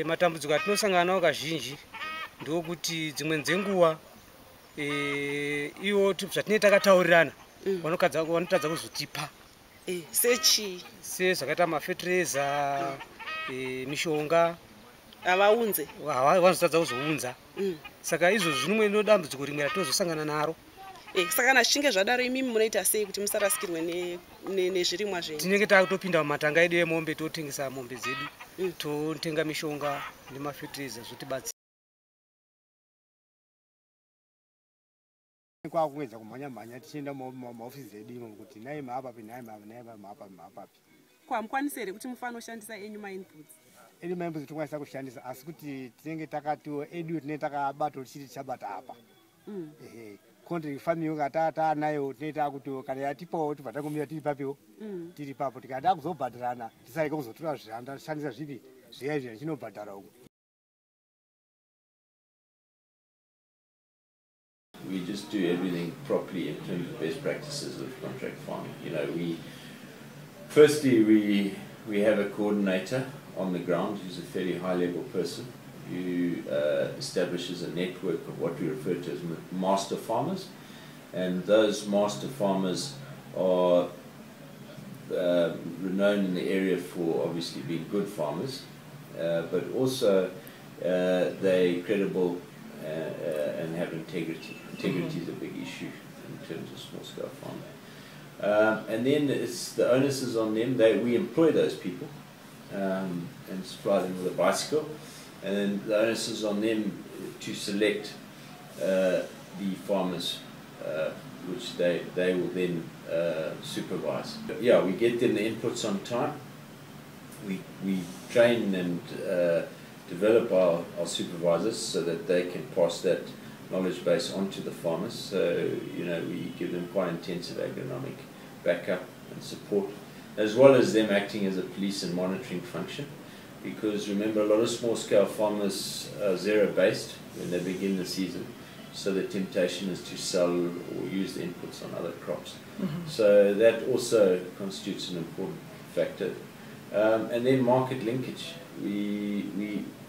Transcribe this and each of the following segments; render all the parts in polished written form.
Matambudziko atinosangana nawo kazhinji ndokuti dzimwe dzenguwa iwo zvatinenge takataurirana vanotadza kuzotipa sezvakaita mafertilizer, mishonga avaunze vanotadza kuzounza. Saka izvozvo zvimwe dambudziko rimwe ratinozosangana naro. Saka kana zvichinge zvadaro imimi munoita sei kuti musarasikirwe nezvirimwa zvenyu? Tinenge takutopinda mumatanga edu emombe totengesa mombe dzedu, totenga mishonga nemafertilizer zvotibatsira. Kwakuwedza kumhanya tichienda mumaofisi edu imo kuti nai maapapi nai maapapi. Kwamukwanisa here kuti mufanira kushandisa enyu mainputs? Edu mainputs tikwanisa kushandisa asi kuti tinenge takatiwo edu tinenge takabata tichiti chabata apa. Contract farming ukatata nayo tineta kuti kana yatipawo tibva kumira tiri papiwo tiri papo tikada kuzobhadharana tisaika kuzotora zvanda shandisa zvipi zviya chinobhadhara uko. We just do everything properly in terms of best practices of contract farming. You know, we have a coordinator on the ground who's a fairly high-level person who establishes a network of what we refer to as master farmers, and those master farmers are renowned in the area for obviously being good farmers, but also they're credible and have integrity. Integrity is a big issue in terms of small-scale farming. And then the onus is on them. We employ those people and supply them with a bicycle. And then the onus is on them to select the farmers, which they will then supervise. Yeah, we get them the inputs on time. We train and develop our supervisors so that they can pass that knowledge base onto the farmers. So, you know, we give them quite intensive agronomic backup and support, as well as them acting as a police and monitoring function. Because remember, a lot of small-scale farmers are zero-based when they begin the season, so the temptation is to sell or use the inputs on other crops. So that also constitutes an important factor. And then market linkage. We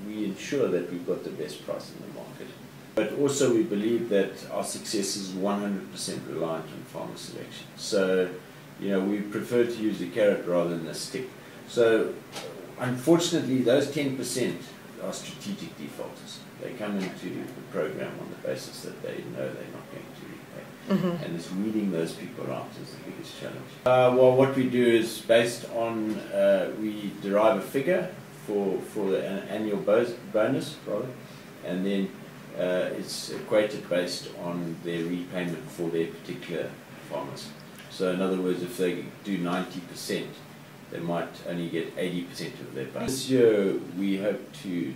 ensure that we've got the best price in the market. But also we believe that our success is 100% reliant on farmer selection. So, you know, we prefer to use the carrot rather than the stick. So, unfortunately, those 10% are strategic defaulters. They come into the program on the basis that they know they're not going to repay. And it's weeding those people out is the biggest challenge. Well, what we do is based on, we derive a figure for an annual bonus, rather, and then it's equated based on their repayment for their particular farmers. So in other words, if they do 90%, they might only get 80% of their bonus. This year we hope to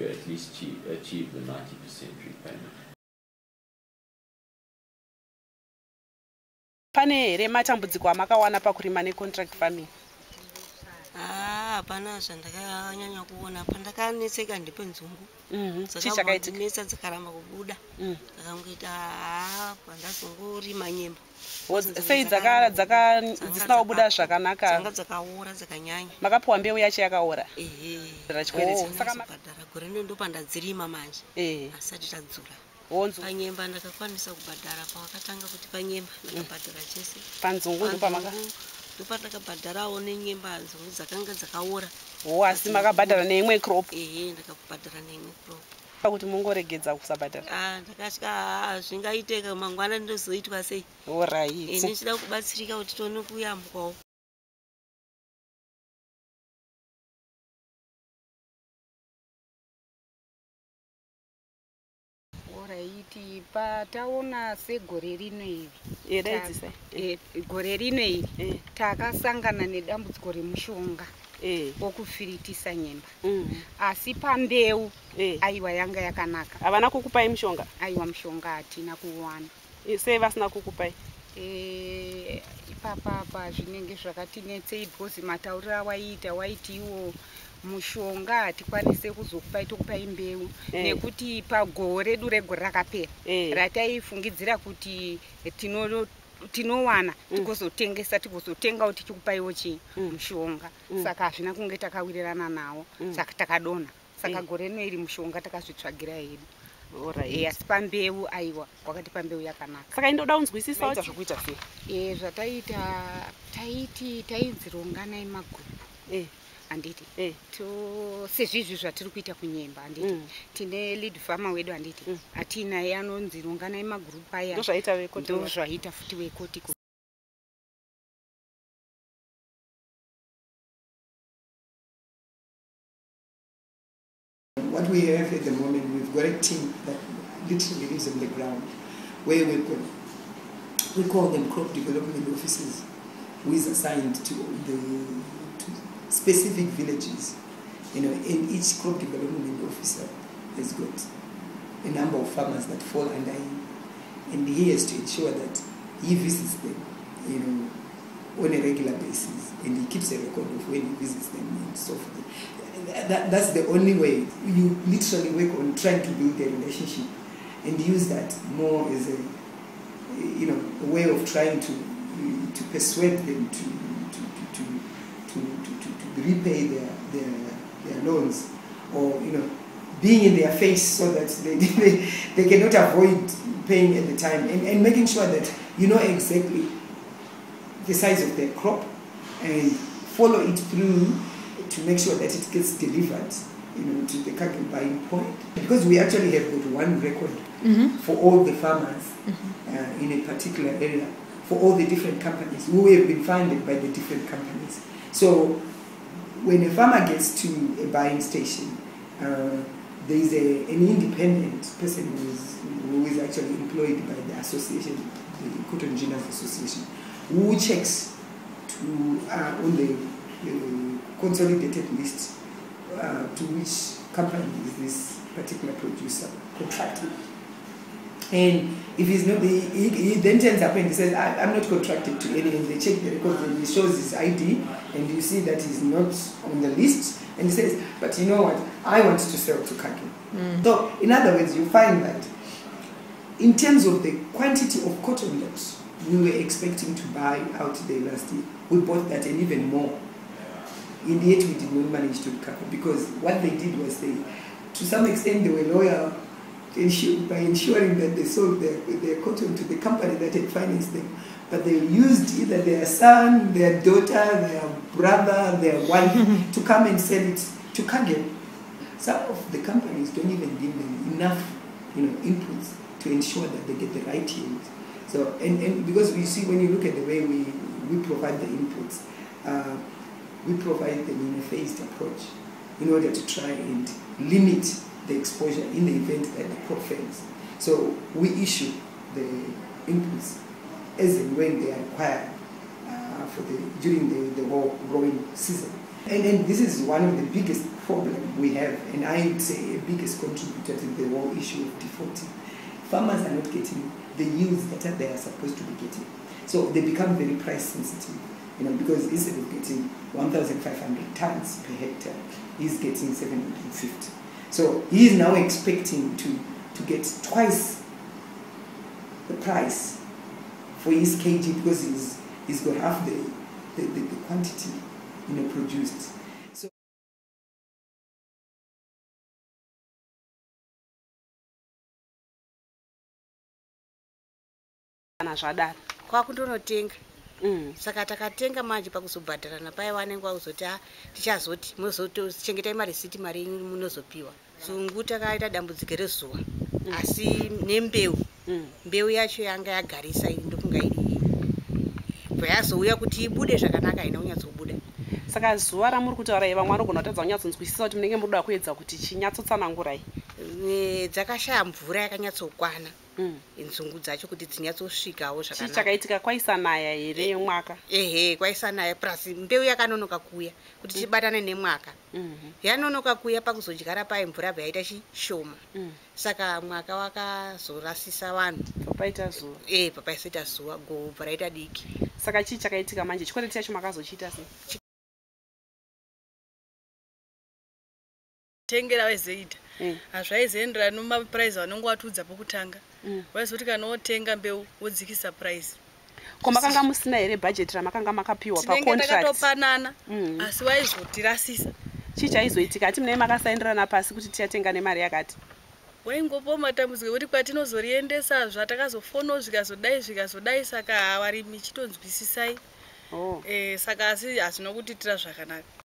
at least achieve the 90% repayment. Pane here matambudziko amakawana pakurima necontract farming? Hapana zvandakanyanya kuona. Pandakanetseka ndepenzungu. Chichakaitika dzikaramba kubuda. Ndakangoita pandazongorima nyemba. Sei dzisina kubuda zvakanaka? Dzanga dzakaora dzakanyanya. Makapuwa mbeu yacho yakaora? Saka mabhadhara gore ndo pandadzirima manje. Asati tadzura. Panyemba ndakakwanisa kubhadhara pawakatanga kuti panyemba ndakabhadhara chese. Panzungu ndo pamaka? Ndakabhadharawo nenyemba nzungu dzakanga dzakaora. Asi makabhadhara neimwe crop? Ndakabhadhara neimwe crop. Pakuti mungoregedza kusabhadhara? Ndakatya zvingaiteka mangwana ndozoitwa sei? Alright. Ndichida kubatsirika kuti tione kuyambukawo. Alright, pataona segore rino iri. Gore rino iri takasangana nedambudziko remushonga wokufiritisa nyemba. Asi pambeu aiwa yanga yakanaka. Havana kukupai mushonga? Aiwa mushonga hatina kuwana. Sei vasina kukupai? Ipapa zvinenge zvakatinetsei because matauriro awaita waiti iwo mushonga hatikwanise kuzokupai tokupai mbeu nekuti pagore redu regore rakapera rataifungidzira kuti tinowana tigozotengesa tigozotengao tichikupaiwo mushonga. Saka hazvina kunge takawirirana nawo saka takadonha. saka gore rino iri mushonga takazvitsvagira hedu. Asi pambeu aiwa wakati pambeu yakanaka. Saka indoda unzwisisa kuti zvokuita sei. Zvataita tainzi ronganai magroup. Handiti sezvizvi zvatiri kuita kunyemba handiti tine lead farmer wedu handiti hatinaye anonzi ronganai magroup aya ndozvaita futi wekoti. What we have at the moment, we've got a team that literally lives on the ground, where we call them crop development officers, who is assigned to specific villages, and each crop development officer has got a number of farmers that fall under him, and he has to ensure that he visits them, on a regular basis, and he keeps a record of when he visits them and so forth. That's the only way. You literally work on trying to build a relationship and use that more as a way of trying to persuade them to repay their loans, or being in their face so that they cannot avoid paying at the time, and making sure that exactly the size of their crop and follow it through to make sure that it gets delivered to the Cargill buying point, because we actually have got one record for all the farmers in a particular area, for all the different companies who have been funded by the different companies. So when a farmer gets to a buying station, there is an independent person who is actually employed by the association, the Cotton Ginners Association, who checks on the consolidated list to which company is this particular producer contracted. And if he's not, he then turns up and he says, I'm not contracted to any, and they check the records and he shows his ID, and you see that he's not on the list, and he says, but you know what, I want to sell to Cargill. So in other words, you find that in terms of the quantity of cotton that we were expecting to buy out there last year, we bought that and even more. In the end, we did not manage to recover, because what they did was to some extent, they were loyal by ensuring that they sold their cotton to the company that had financed them. But they used either their son, their daughter, their brother, their wife to come and sell it to Cargill. Some of the companies don't even give them enough inputs to ensure that they get the right yield. So, and because we see, when you look at the way we provide the inputs, we provide them in a phased approach in order to try and limit the exposure in the event that the crop fails. So we issue the inputs as and when they are required during the whole growing season. And this is one of the biggest problems we have, and I would say a biggest contributor to the whole issue of defaulting. Farmers are not getting the yields that they are supposed to be getting. So they become very price sensitive, because instead of getting 1,500 tons per hectare, he's getting 750. So he is now expecting to get twice the price for his kg, because he's got half the quantity produced. So kwakutonotenga saka takatenga manje pakuzobhadharana paya vanenge vakuzoti tichazoti muzochengetai marisiti mari munozopiwa. Zungu takaita dambudziko rezuva, asi nembeu mbeu yacho yanga yagarisa ndokunga iri payazouya kuti ibude zvakanaka haina kunyatsobuda. Saka zuva ramuri kutaura vamwe vanogona kutadza kunyatsonzwisisa kuti munenge muri kuda kuedza kuti chinyatsotsanangurai. Dzakashaya mvura yakanyatsokwana nzungu dzacho kuti dzinyatsosvikawo zvakanaka. Chii chakaitika? Kwaisanaya here mwaka? Ehe, kwaisanaya, plus mbeu yakanonoka kuya kuti chibatane nemwaka. Yanonoka kuya pakuzodyara payo mvura yabva yaita chishoma. Saka mwaka wakazorasisa vanhu papaita zuva. Papaita zuva gobva raita diki. Saka chii chakaitika manje? Chikwereti chacho makazochiita sei? Tengera wezeita hazvaizoenderana nomapuraizi vanonge watiudza pokutanga. Waizoti kana wotenga mbeu wodzikisa puraizi. Ko makanga musina here bhajeti ramakanga makapiwa pacontract? Tinenge takatopanana, asi waizotirasisa chichaizoitika ati munai makasaindirana pasi kuti tichatenga nemari yakati waingopawo matambudziko ekuti kwatinozoriendesa zvatakazofonawo zvikazodai saka hawarimi chitonzwisisai saka asi hazvina kutiitira zvakanaka